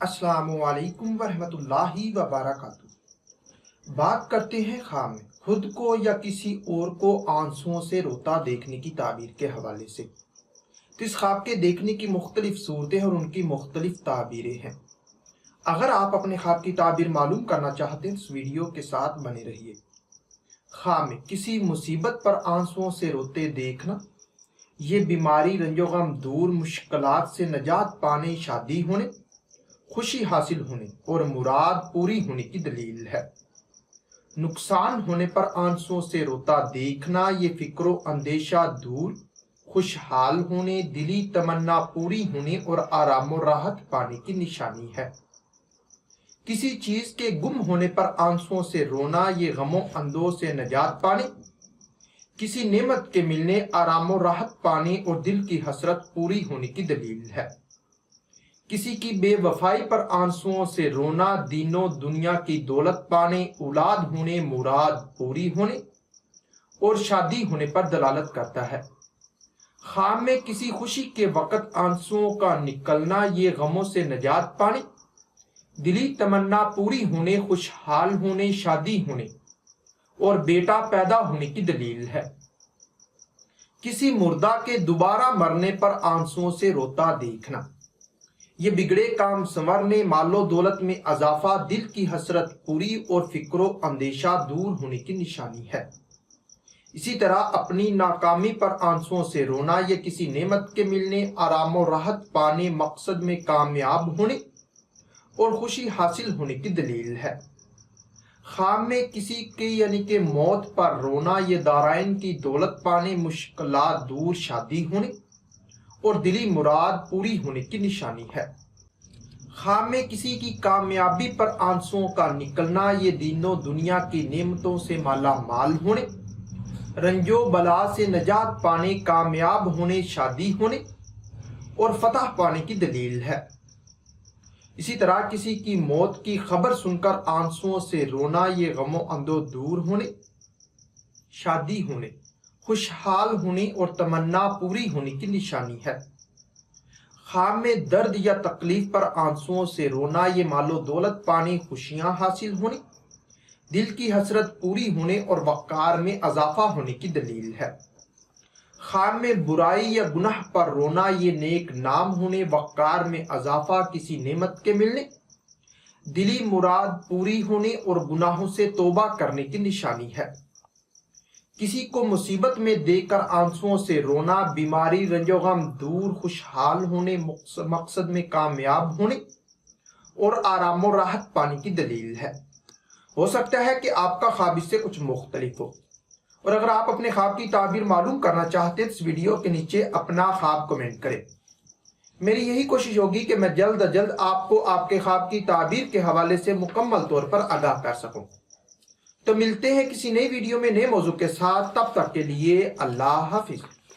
السلام علیکم ورحمۃ اللہ وبرکاتہ۔ بات کرتے ہیں خواب میں خود کو یا کسی اور کو آنسوؤں سے روتا دیکھنے کی تعبیر کے حوالے سے۔ تو اس خواب کے دیکھنے کی مختلف صورتیں اور ان کی مختلف تعبیریں ہیں۔ اگر آپ اپنے خواب کی تعبیر معلوم کرنا چاہتے ہیں تو اس ویڈیو کے ساتھ بنے رہیے۔ خواب میں کسی مصیبت پر آنسوؤں سے روتے دیکھنا، یہ بیماری، رنج و غم دور، مشکلات سے نجات پانے، شادی ہونے، خوشی حاصل ہونے اور مراد پوری ہونے کی دلیل ہے۔ نقصان ہونے پر آنسوؤں سے روتا دیکھنا، یہ فکر و اندیشہ دور، خوشحال ہونے، دلی تمنا پوری ہونے اور آرام و راحت پانے کی نشانی ہے۔ کسی چیز کے گم ہونے پر آنسوؤں سے رونا، یہ غم و اندوہ سے نجات پانے، کسی نعمت کے ملنے، آرام و راحت پانے اور دل کی حسرت پوری ہونے کی دلیل ہے۔ کسی کی بے وفائی پر آنسوؤں سے رونا، دین و دنیا کی دولت پانے، اولاد ہونے، مراد پوری ہونے اور شادی ہونے پر دلالت کرتا ہے۔ خواب میں کسی خوشی کے وقت آنسوؤں کا نکلنا، یہ غموں سے نجات پانے، دلی تمنا پوری ہونے، خوشحال ہونے، شادی ہونے اور بیٹا پیدا ہونے کی دلیل ہے۔ کسی مردہ کے دوبارہ مرنے پر آنسوؤں سے روتا دیکھنا، یہ بگڑے کام سنورنے، مال و دولت میں اضافہ، دل کی حسرت پوری اور فکر و اندیشہ دور ہونے کی نشانی ہے۔ اسی طرح اپنی ناکامی پر آنسوؤں سے رونا، یہ کسی نعمت کے ملنے، آرام و راحت پانے، مقصد میں کامیاب ہونے اور خوشی حاصل ہونے کی دلیل ہے۔ خواب میں کسی کی یعنی کہ موت پر رونا، یہ دارائن کی دولت پانے، مشکلات دور، شادی ہونے اور دلی مراد پوری ہونے کی نشانی ہے۔ خواب میں کسی کی کامیابی پر آنسوؤں کا نکلنا، یہ دین و دنیا کی نعمتوں سے مالا مال ہونے، رنج و بلا سے نجات پانے، کامیاب ہونے، شادی ہونے اور فتح پانے کی دلیل ہے۔ اسی طرح کسی کی موت کی خبر سن کر آنسوؤں سے رونا، یہ غم و اندوہ دور ہونے، شادی ہونے، خوشحال ہونے اور تمنا پوری ہونے کی نشانی ہے۔ خواب میں درد یا تکلیف پر آنسوؤں سے رونا، یہ مال و دولت پانے، خوشیاں حاصل ہونے، دل کی حسرت پوری ہونے اور وقار میں اضافہ ہونے کی دلیل ہے۔ خواب میں برائی یا گناہ پر رونا، یہ نیک نام ہونے، وقار میں اضافہ، کسی نعمت کے ملنے، دلی مراد پوری ہونے اور گناہوں سے توبہ کرنے کی نشانی ہے۔ کسی کو مصیبت میں دیکھ کر آنسوؤں سے رونا، بیماری، رنج و غم دور، خوشحال ہونے، مقصد میں کامیاب ہونے اور آرام و راحت پانے کی دلیل ہے۔ ہو سکتا ہے کہ آپ کا خواب اس سے کچھ مختلف ہو، اور اگر آپ اپنے خواب کی تعبیر معلوم کرنا چاہتے ہیں تو اس ویڈیو کے نیچے اپنا خواب کمنٹ کریں۔ میری یہی کوشش ہوگی کہ میں جلد از جلد آپ کو آپ کے خواب کی تعبیر کے حوالے سے مکمل طور پر آگاہ کر سکوں۔ تو ملتے ہیں کسی نئی ویڈیو میں نئے موضوع کے ساتھ، تب تک کے لیے اللہ حافظ۔